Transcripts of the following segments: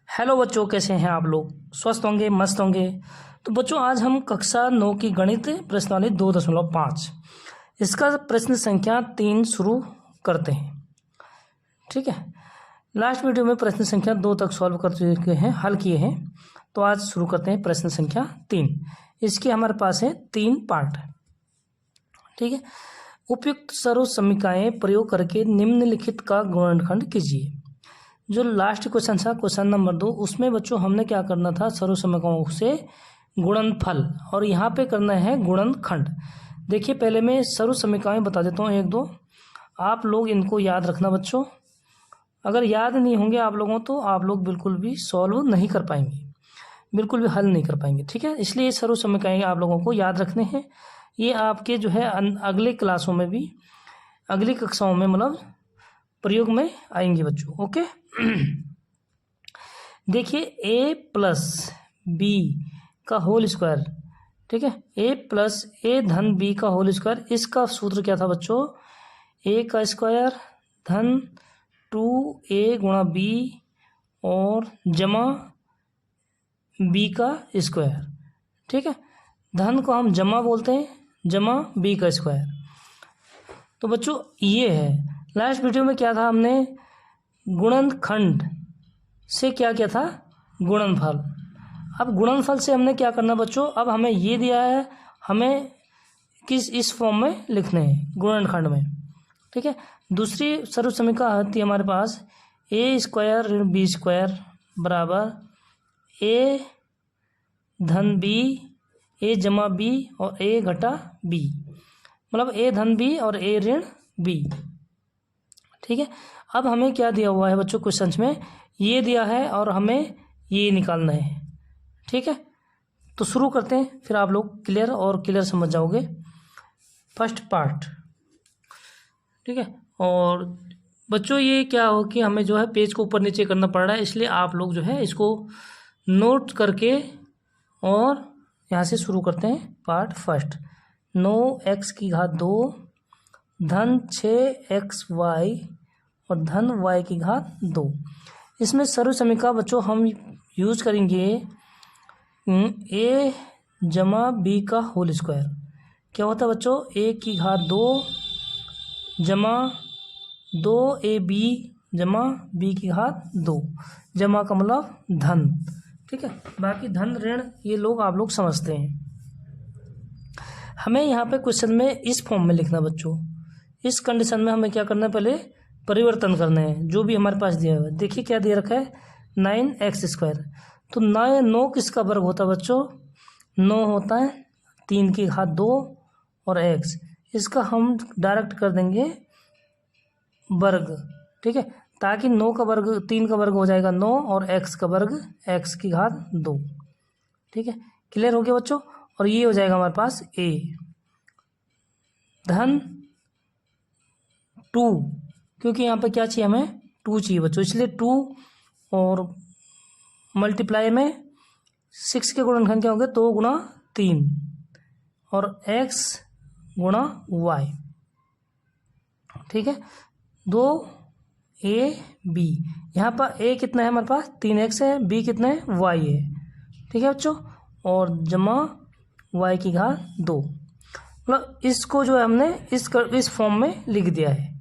Hello बच्चों, कैसे हैं आप लोग? स्वस्थ होंगे, मस्त होंगे। तो बच्चों, आज हम कक्षा 9 की गणित प्रश्नावली 2.5 इसका प्रश्न संख्या 3 शुरू करते हैं। ठीक है, लास्ट वीडियो में प्रश्न संख्या 2 तक सॉल्व कर चुके हैं, हल किए हैं। तो आज शुरू करते हैं प्रश्न संख्या 3। इसके हमारे पास है 3 पार्ट। ठीक है, उपयुक्त सर्व समीकरणाएं प्रयोग करके निम्नलिखित का गुणनखंड कीजिए। जो लास्ट क्वेश्चन था, क्वेश्चन नंबर 2, उसमें बच्चों हमने क्या करना था, सर्व समीकरणों से गुणनफल, और यहाँ पे करना है गुणनखंड। देखिए, पहले मैं सर्व समीकरण बता देता हूँ 1-2, आप लोग इनको याद रखना बच्चों। अगर याद नहीं होंगे आप लोगों तो आप लोग बिल्कुल भी सॉल्व नहीं कर पाएंगे, बिल्कुल भी हल नहीं कर पाएंगे। ठीक है, इसलिए सर्व समीकरण आप लोगों को याद रखने हैं। ये आपके जो है अगले क्लासों में भी, अगली कक्षाओं में मतलब प्रयोग में आएंगे बच्चों। ओके, देखिए a प्लस बी का होल स्क्वायर। ठीक है, a प्लस ए धन b का होल स्क्वायर, इसका सूत्र क्या था बच्चों? a का स्क्वायर धन 2a गुणा b और जमा b का स्क्वायर। ठीक है, धन को हम जमा बोलते हैं, जमा b का स्क्वायर। तो बच्चों ये है, लास्ट वीडियो में क्या था, हमने गुणनखंड से क्या किया था, गुणनफल। अब गुणनफल से हमने क्या करना बच्चों, अब हमें ये दिया है, हमें किस इस फॉर्म में लिखने हैं गुणनखंड में। ठीक है, दूसरी सर्व समीकरण आती है हमारे पास, ए स्क्वायर ऋण बी स्क्वायर बराबर ए धन बी, ए जमा बी और ए घटा बी, मतलब ए धन बी और ए ऋण बी। ठीक है, अब हमें क्या दिया हुआ है बच्चों क्वेश्चन में, ये दिया है और हमें ये निकालना है। ठीक है, तो शुरू करते हैं, फिर आप लोग क्लियर समझ जाओगे। First part. ठीक है, और बच्चों ये क्या हो कि हमें जो है पेज को ऊपर नीचे करना पड़ रहा है, इसलिए आप लोग जो है इसको नोट करके, और यहाँ से शुरू करते हैं पार्ट फर्स्ट। 9x की घात 2 धन 6xy और धन y की घात 2। इसमें सर्व समीकरण बच्चों हम यूज करेंगे a जमा b का होल स्क्वायर। क्या होता है बच्चों, a की घात 2 जमा 2ab जमा b की घात 2, जमा का मतलब धन। ठीक है, बाकी धन ऋण ये लोग आप लोग समझते हैं। हमें यहाँ पे क्वेश्चन में इस फॉर्म में लिखना बच्चों। इस कंडीशन में हमें क्या करना है, पहले परिवर्तन करना है जो भी हमारे पास दिया हुआ है। देखिए क्या दे रखा है, 9x स्क्वायर। तो 9 किसका वर्ग होता है बच्चों? 9 होता है 3 की घात 2 और x, इसका हम डायरेक्ट कर देंगे वर्ग। ठीक है, ताकि 9 का वर्ग 3 का वर्ग हो जाएगा 9 और x का वर्ग x की घात 2। ठीक है, क्लियर हो गया बच्चों। और ये हो जाएगा हमारे पास a धन 2, क्योंकि यहाँ पे क्या चाहिए, हमें 2 चाहिए बच्चों, इसलिए 2 और मल्टीप्लाई में 6 के गुणनखंड क्या होंगे, 2 गुणा 3 और x गुणा y। ठीक है, 2ab, यहाँ पर a कितना है हमारे पास, 3x है, b कितना है, y है। ठीक है बच्चों, और जमा y की घात 2, मतलब इसको जो है हमने इस फॉर्म में लिख दिया है,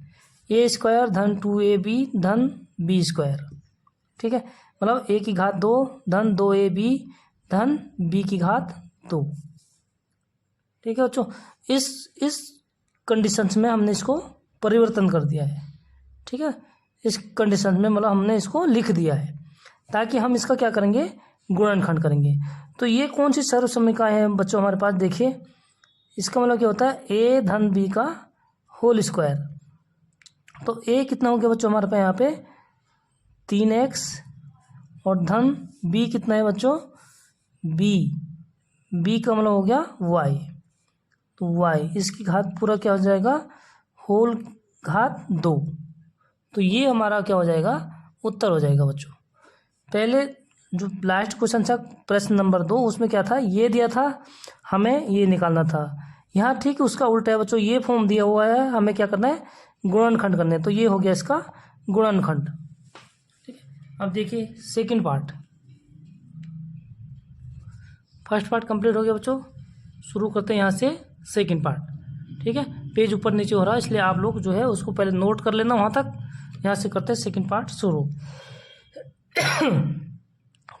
a स्क्वायर धन 2ab धन b स्क्वायर। ठीक है, मतलब a की घात 2 धन 2ab धन b की घात 2। ठीक है बच्चों, इस कंडीशंस में हमने इसको परिवर्तन कर दिया है। ठीक है, इस कंडीशन में मतलब हमने इसको लिख दिया है, ताकि हम इसका क्या करेंगे, गुणनखंड करेंगे। तो ये कौन सी सर्व समीकरण है बच्चों हमारे पास? देखिए, इसका मतलब क्या होता है, a धन b का होल स्क्वायर। तो a कितना हो गया बच्चों हमारे पास यहाँ पे 3x, और धन b कितना है बच्चों, b का मतलब हो गया y। तो y इसकी घात पूरा क्या हो जाएगा, होल घात 2। तो ये हमारा क्या हो जाएगा, उत्तर हो जाएगा बच्चों। पहले जो लास्ट क्वेश्चन था प्रश्न नंबर 2, उसमें क्या था, ये दिया था, हमें ये निकालना था। यहाँ ठीक उसका उल्टा है बच्चों, ये फॉर्म दिया हुआ है, हमें क्या करना है, गुणनखंड करना है। तो ये हो गया इसका गुणनखंड। ठीक है, अब देखिए second part, first part complete हो गया बच्चों, शुरू करते हैं यहाँ से सेकंड पार्ट। ठीक है, पेज ऊपर नीचे हो रहा है इसलिए आप लोग जो है उसको पहले नोट कर लेना वहाँ तक। यहाँ से करते हैं सेकंड पार्ट शुरू।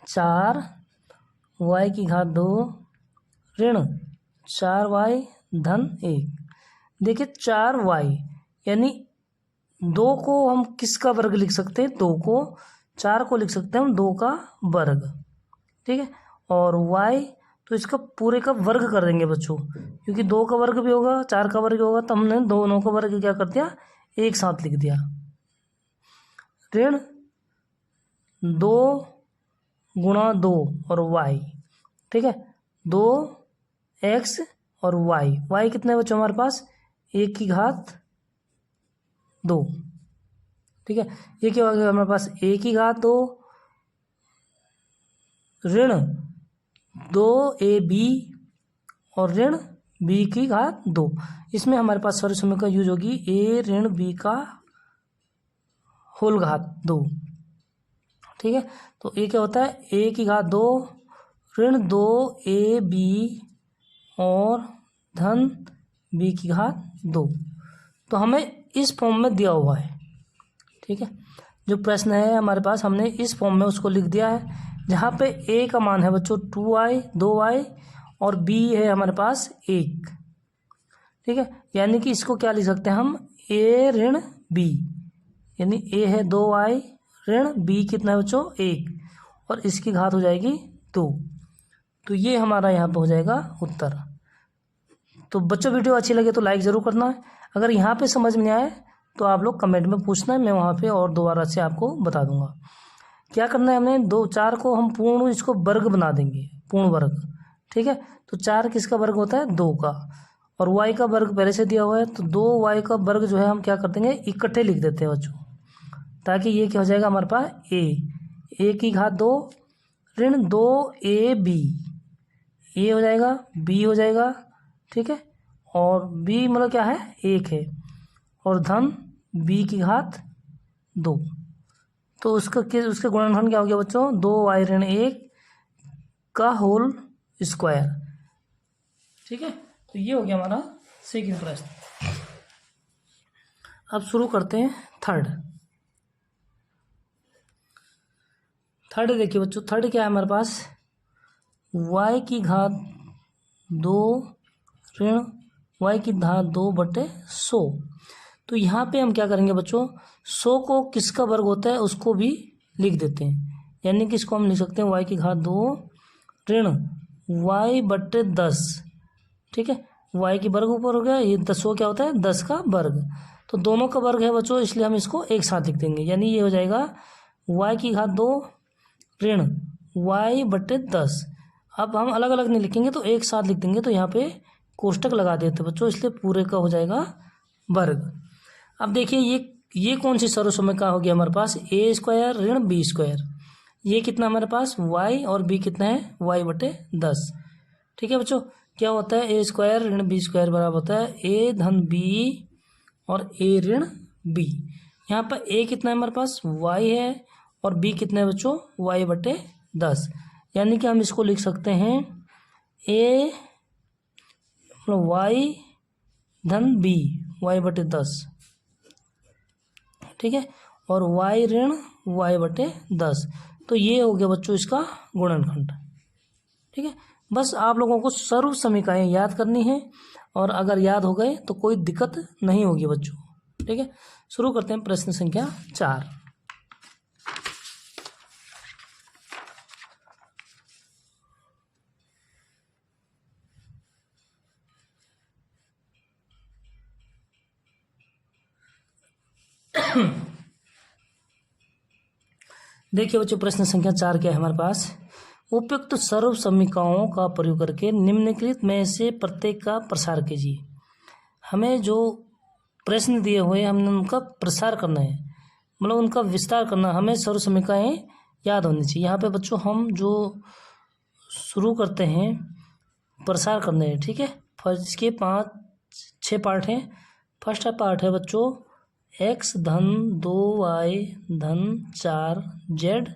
4y⁻2 ऋण 4y धन 1। देखिए 4y यानी 2 को हम किसका वर्ग लिख सकते हैं, 2 को, 4 को लिख सकते हैं हम 2 का वर्ग। ठीक है, और y तो इसका पूरे का वर्ग कर देंगे बच्चों, क्योंकि 2 का वर्ग भी होगा 4 का वर्ग होगा, तो हमने दोनों का वर्ग क्या कर दिया, एक साथ लिख दिया। ऋण 2 गुणा 2 और y। ठीक है, 2x और y कितने बच्चों हमारे पास, 1⁻2। ठीक है, ये क्या हो गया हमारे पास, 1⁻2 ऋण 2ab और ऋण b⁻2। इसमें हमारे पास सॉरी समय का यूज होगी a ऋण b का होल घात 2। ठीक है, तो ये क्या होता है, 1⁻2 ऋण 2ab और धन b⁻2। तो हमें इस फॉर्म में दिया हुआ है। ठीक है, जो प्रश्न है हमारे पास हमने इस फॉर्म में उसको लिख दिया है, जहाँ पे a का मान है बच्चों 2y और b है हमारे पास 1। ठीक है, यानी कि इसको क्या लिख सकते हैं हम, a ऋण b, यानी a है 2y ऋण b कितना है बच्चों 1 और इसकी घात हो जाएगी 2। तो ये हमारा यहाँ पे हो जाएगा उत्तर। तो बच्चों वीडियो अच्छी लगे तो लाइक ज़रूर करना है। अगर यहाँ पे समझ में आए तो आप लोग कमेंट में पूछना है, मैं वहाँ पे और दोबारा से आपको बता दूंगा। क्या करना है हमें, 2 4 को हम पूर्ण इसको वर्ग बना देंगे, पूर्ण वर्ग। ठीक है, तो 4 किसका वर्ग होता है, 2 का, और y का वर्ग पहले से दिया हुआ है, तो 2y का वर्ग जो है हम क्या कर देंगे, इकट्ठे लिख देते हैं बच्चों, ताकि ये क्या हो जाएगा हमारे पास a⁻2 ऋण 2ab, a हो जाएगा b हो जाएगा। ठीक है, और b मतलब क्या है, 1 है, और धन b⁻2। तो उसके गुणनफल क्या हो गया बच्चों, 2y ऋण 1 का होल स्क्वायर। ठीक है, तो ये हो गया हमारा सेकंड प्रश्न। अब शुरू करते हैं थर्ड देखिए बच्चों, थर्ड क्या है हमारे पास, y⁻2 ऋण y⁻2/100। तो यहाँ पे हम क्या करेंगे बच्चों, 100 को किसका वर्ग होता है उसको भी लिख देते हैं, यानी कि इसको हम लिख सकते हैं y⁻2 ऋण y/10। ठीक है, y की वर्ग ऊपर हो गया, ये 100 क्या होता है 10 का वर्ग, तो दोनों का वर्ग है बच्चों, इसलिए हम इसको एक साथ लिख देंगे, यानी ये हो जाएगा y⁻2 ऋण y/10। अब हम अलग अलग नहीं लिखेंगे तो एक साथ लिख देंगे, तो यहाँ पे कोष्टक लगा देते बच्चों, इसलिए पूरे का हो जाएगा वर्ग। अब देखिए ये कौन सी सर्वसम्य हो गया हमारे पास, a² ऋण b²। ये कितना हमारे पास y और b कितना है y/10। ठीक है बच्चों, क्या होता है a² ऋण b² बराबर होता है a धन b और a ऋण b। यहाँ पर a कितना है हमारे पास y है और b कितना है बच्चों y/10, यानी कि हम इसको लिख सकते हैं a y धन b y/10। ठीक है, और y ऋण y/10। तो ये हो गया बच्चों इसका गुणनखंड। ठीक है, बस आप लोगों को सर्व समीकरण याद करनी है, और अगर याद हो गए तो कोई दिक्कत नहीं होगी बच्चों। ठीक है, शुरू करते हैं प्रश्न संख्या 4। देखिए बच्चों, प्रश्न संख्या 4 क्या है हमारे पास, उपयुक्त सर्व समीकरणों का प्रयोग करके निम्नलिखित में से प्रत्येक का प्रसार कीजिए। हमें जो प्रश्न दिए हुए हमने उनका प्रसार करना है, मतलब उनका विस्तार करना, हमें सर्व समीकरण याद होनी चाहिए। यहाँ पे बच्चों हम जो शुरू करते हैं प्रसार करने हैं। ठीक है, इसके 5-6 पार्ट हैं। फर्स्ट पार्ट है बच्चों एक्स धन 2y धन 4z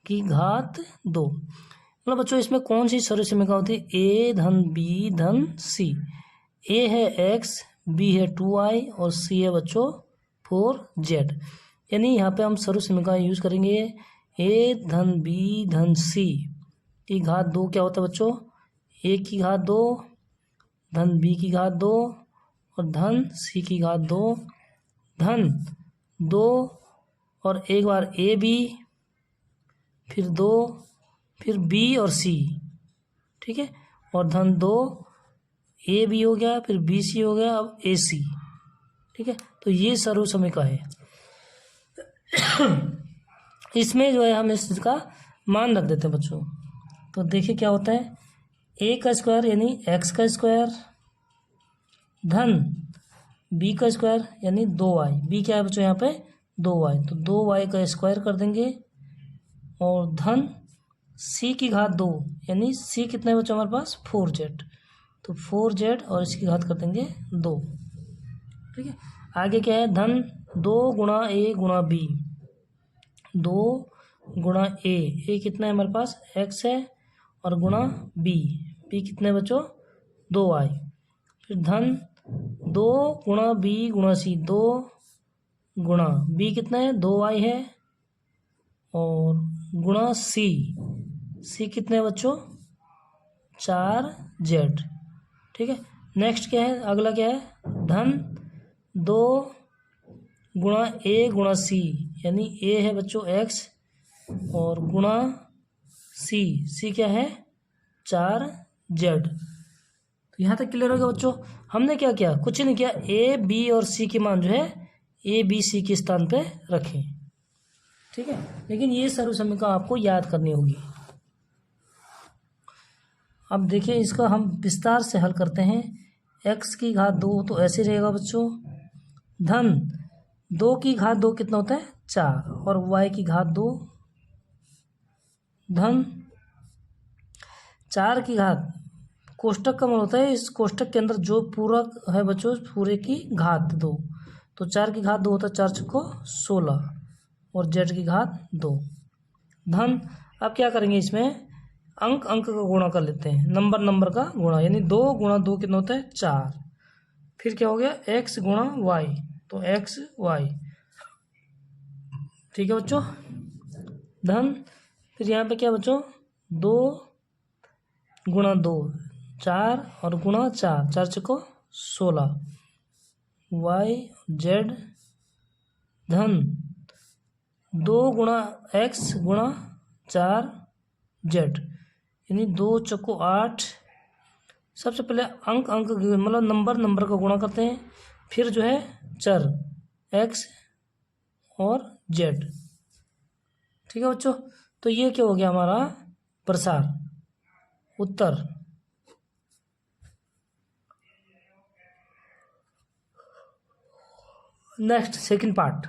की घात 2। मतलब बच्चों इसमें कौन सी सर्व समीकरण होती है? ए धन बी धन सी। ए है एक्स, बी है 2y और सी है बच्चों 4z। यानी यहाँ पे हम सर्व समीकरण यूज करेंगे ए धन बी धन सी की घात 2 क्या होता है बच्चों? ए की घात 2 धन बी की घात 2 और धन सी की घात 2 धन 2 और एक बार ए बी फिर 2 फिर बी और सी, ठीक है, और धन 2 ए बी हो गया फिर बी सी हो गया, अब ए सी, ठीक है। तो ये सर्व समीकरण है। इसमें जो है हम इसका मान रख देते हैं बच्चों। तो देखिए क्या होता है, ए का स्क्वायर यानी एक्स का स्क्वायर धन बी का स्क्वायर यानी 2y। बी क्या है बच्चों यहाँ पे? 2y। तो 2y का स्क्वायर कर देंगे और धन सी की घात 2 यानी सी कितना है बच्चों हमारे पास? 4z। तो 4z और इसकी घात कर देंगे 2, ठीक है। आगे क्या है? धन 2 गुणा ए गुणा बी, 2 गुणा ए कितना है हमारे पास? x है और गुणा बी कितना है बच्चों? 2y। फिर धन 2 गुणा बी गुणा सी, 2 गुणा बी कितना है? 2y है और गुणा सी कितने है बच्चों? 4z, ठीक है। नेक्स्ट क्या है? अगला क्या है? धन 2 गुणा ए गुणा सी यानी ए है बच्चों x और गुणा सी क्या है? 4z। तो यहाँ तक क्लियर हो गया बच्चों। हमने क्या किया? कुछ नहीं किया, ए बी और सी के मान जो है ए बी सी के स्थान पे रखें, ठीक है। लेकिन ये सर्व समीकरण आपको याद करनी होगी। अब देखिए इसका हम विस्तार से हल करते हैं। x की घात 2 तो ऐसे रहेगा बच्चों, धन 2 की घात 2 कितना होता है? 4 और y की घात 2 धन 4 की घात, कोष्टक का मान होता है, इस कोष्टक के अंदर जो पूरक है बच्चों पूरे की घात 2। तो 4 की घात 2 होता है 4 चौको 16 और z की घात 2 धन। अब क्या करेंगे इसमें? अंक का गुणा कर लेते हैं, नंबर का गुणा, यानी 2 गुणा 2 कितना होता है? 4। फिर क्या हो गया? x गुणा y, तो x y, ठीक है बच्चों। धन फिर यहाँ पे क्या बच्चों? 2 गुणा 2 4 और गुणा 4 चौको 16 y z धन 2 गुणा x गुणा 4z यानी 2 चौको 8। सबसे पहले अंक मतलब नंबर का गुणा करते हैं, फिर जो है चर x और z, ठीक है बच्चों। तो ये क्या हो गया हमारा? प्रसार उत्तर। Next second part.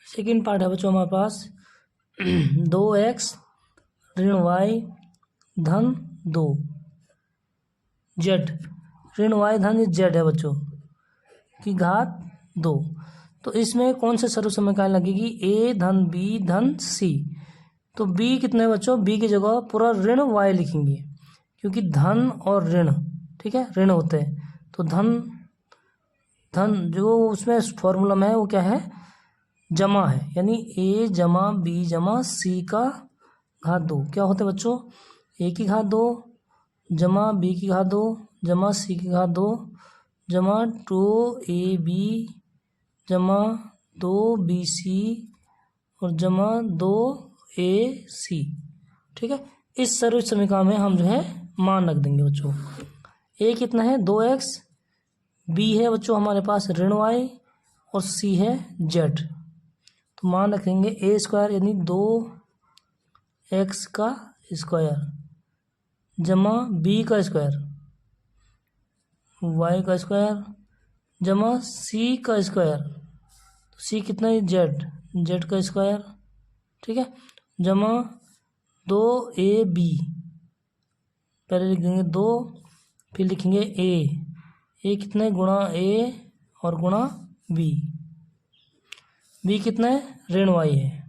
Second part है बच्चों हमारे पास 2x ऋण y धन 2 z ऋण y धन z है बच्चों की घात 2। तो इसमें कौन से सर्व समीकरण लगेगी? a धन b धन c। तो b कितने है बच्चों? b की जगह पूरा ऋण y लिखेंगे क्योंकि धन और ऋण, ठीक है, ऋण होते हैं। तो धन जो उसमें फॉर्मूला में है वो क्या है? जमा है, यानी a जमा b जमा c का घात 2 क्या होता है बच्चों? a की घात 2 जमा b की घात 2 जमा c की घात 2 जमा 2ab जमा 2bc और जमा 2ac, ठीक है। इस सर्व समीकरण में हम जो है मान रख देंगे बच्चों। a कितना है? 2x, b है बच्चों हमारे पास ऋण y और c है z। तो मान रखेंगे a स्क्वायर यानी 2x का स्क्वायर जमा b का स्क्वायर y का स्क्वायर जमा c का स्क्वायर, तो c कितना है? z का स्क्वायर, ठीक है, जमा 2ab पहले लिख देंगे 2, फिर लिखेंगे ए कितना है गुणा ए और गुणा बी कितना है ऋण y है।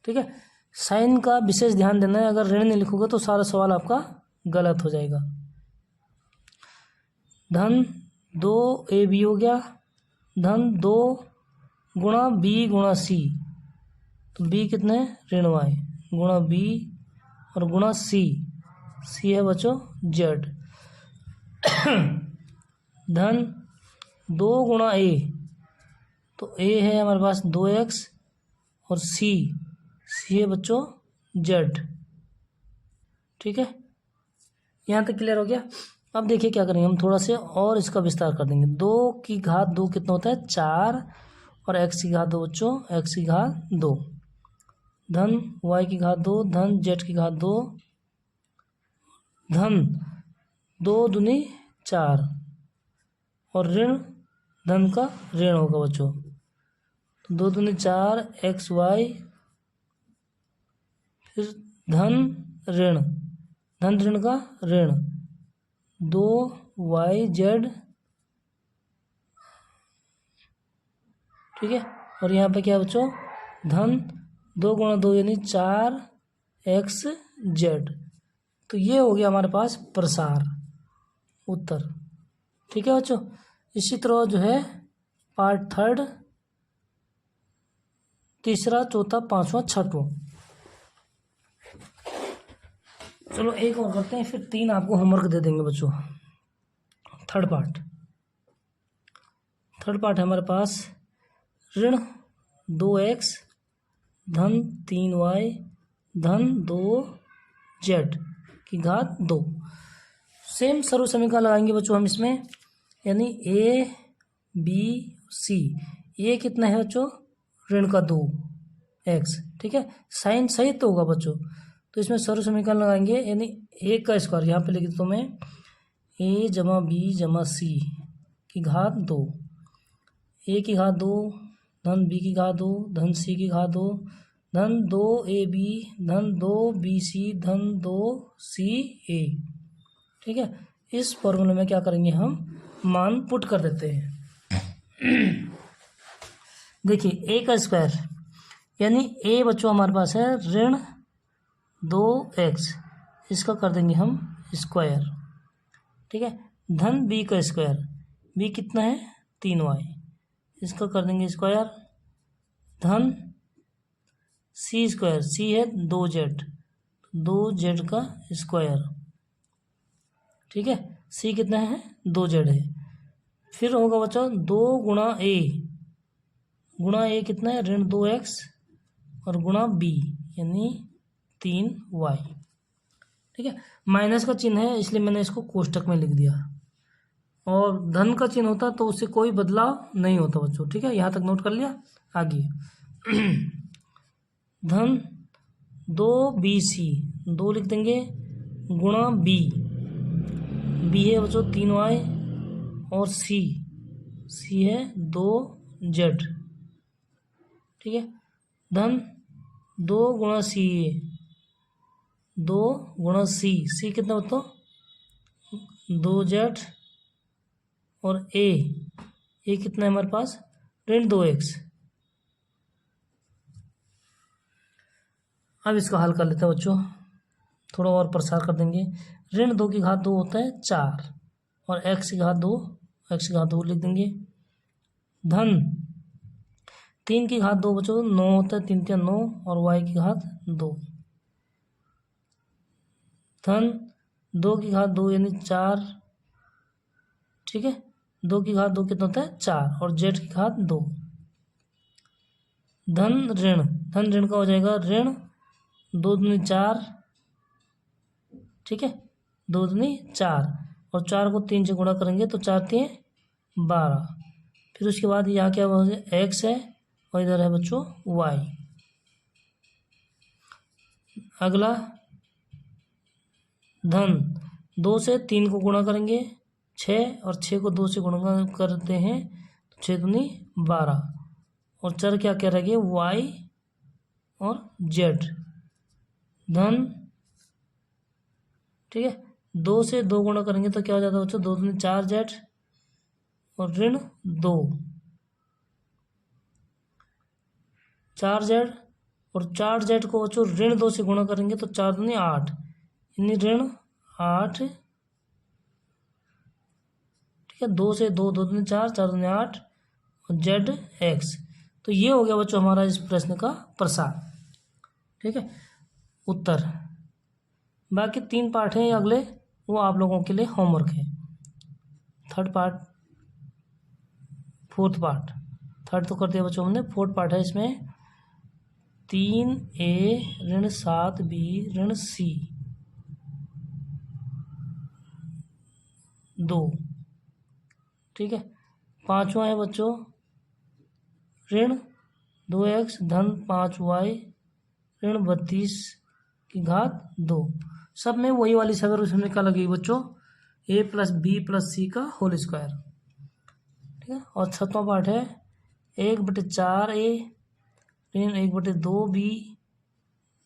ठीक है, साइन का विशेष ध्यान देना है, अगर ऋण नहीं लिखोगे तो सारा सवाल आपका गलत हो जाएगा। धन 2ab हो गया, धन 2 गुणा b गुणा c, तो b कितना है ऋण y गुणा b और गुणा c है बच्चों z। धन 2 गुणा a, तो a है हमारे पास 2x और c है बच्चों z। ठीक है, यहाँ तक क्लियर हो गया। अब देखिए क्या करेंगे हम, थोड़ा से और इसका विस्तार कर देंगे। 2 की घात 2 कितना होता है 4 और x की घात 2 बच्चों x की घात 2, धन y की घात 2, धन z की घात 2, धन 2 दूनी 4 और ऋण धन का ऋण होगा बच्चों, तो 2 दूनी 4 xy, फिर धन ऋण का ऋण 2yz। ठीक है, और यहाँ पे क्या बच्चों धन 2 गुणा 2 यानी 4xz। तो ये हो गया हमारे पास प्रसार उत्तर। ठीक है बच्चों, इसी तरह जो है पार्ट 3, तीसरा, चौथा, पांचवा, छठवां। चलो एक और करते हैं, फिर 3 आपको होमवर्क दे देंगे बच्चों। थर्ड पार्ट है हमारे पास ऋण 2x धन 3y धन 2z की घात 2। सेम सर्व समीकरण लगाएंगे बच्चों हम इसमें, यानी a b c। a कितना है बच्चों ऋण का 2x। ठीक है, साइन सही तो होगा बच्चों, तो इसमें सर्व समीकरण लगाएंगे, यानी a का स्क्वायर यहाँ पे लिख देता हूँ मैं, a जमा b जमा c की घात 2, a की घात 2 धन b की घात 2 धन c की घात 2 धन 2ab धन 2bc धन 2ca। ठीक है, इस फॉर्मूले में क्या करेंगे हम मान पुट कर देते हैं। देखिए a का स्क्वायर यानी a बच्चों हमारे पास है ऋण 2x, इसका कर देंगे हम स्क्वायर। ठीक है, धन b का स्क्वायर, b कितना है 3y, इसका कर देंगे स्क्वायर। धन c स्क्वायर, c है 2z का स्क्वायर। ठीक है, c कितना है 2z है। फिर होगा बच्चों 2 गुणा a कितना है ऋण 2x और गुणा b यानी 3y। ठीक है, माइनस का चिन्ह है इसलिए मैंने इसको कोष्टक में लिख दिया, और धन का चिन्ह होता तो उससे कोई बदलाव नहीं होता बच्चों। ठीक है, यहाँ तक नोट कर लिया। आगे धन 2bc, 2 लिख देंगे गुणा b है बच्चों 3y और c है 2z। ठीक है, धन 2 गुणा c, 2 गुणा c कितना बच्चों 2z और a कितना है हमारे पास ऋण 2x। अब इसका हल कर लेते हैं बच्चों, थोड़ा और प्रसार कर देंगे। ऋण 2 की घात 2 होता है 4 और x की घात 2 लिख देंगे। धन 3 की घात 2 बच्चों 9 होता है, 3 3 9 और y की घात 2। धन 2 की घात 2 यानी 4। ठीक है, 2 की घात 2 कितना होता है 4 और z की घात 2। धन ऋण का हो जाएगा ऋण 2 दूनी 4। ठीक है, 2 दूनी 4 और 4 को 3 से गुणा करेंगे तो 4 3 12। फिर उसके बाद यहाँ क्या हो जाए x है और इधर है बच्चों y। अगला धन 2 से 3 को गुणा करेंगे 6 और 6 को 2 से गुणा करते हैं तो 6 दूनी 12 और चर क्या कह रहे y और z। धन ठीक है। 2 से 2 गुणा करेंगे तो क्या हो जाता है बच्चों, 2 दूनी 4 जेड और ऋण 2, 4 जेड और 4 जेड को बच्चों ऋण 2 से गुणा करेंगे तो 4 दूनी 8, यानी ऋण 8, ठीक है। 2 से 2, 2 दूनी 4, 4 दूनी 8 और जेड एक्स। तो ये हो गया बच्चों हमारा इस प्रश्न का प्रसार, ठीक है, उत्तर। बाकी 3 पार्ट हैं अगले, वो आप लोगों के लिए होमवर्क है। Third part, fourth part, third तो कर दिया बच्चों हमने, फोर्थ पार्ट है इसमें 3a ऋण 7b ऋण c 2, ठीक है। 5वां है बच्चों ऋण 2x धन 5y ऋण 32 की घात 2। सब में वही वाली सगर उसमें क्या लगेगी बच्चों, a प्लस बी प्लस सी का होल स्क्वायर, ठीक है। और 7वां पार्ट है 1/4a ऋण 1/2b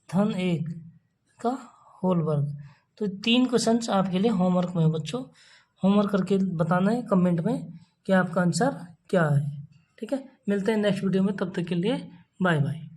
धन 1 का होल वर्ग। तो 3 क्वेश्चन आपके लिए होमवर्क में है बच्चों, होमवर्क करके बताना है कमेंट में कि आपका आंसर क्या है, ठीक है। मिलते हैं नेक्स्ट वीडियो में, तब तक के लिए बाय बाय।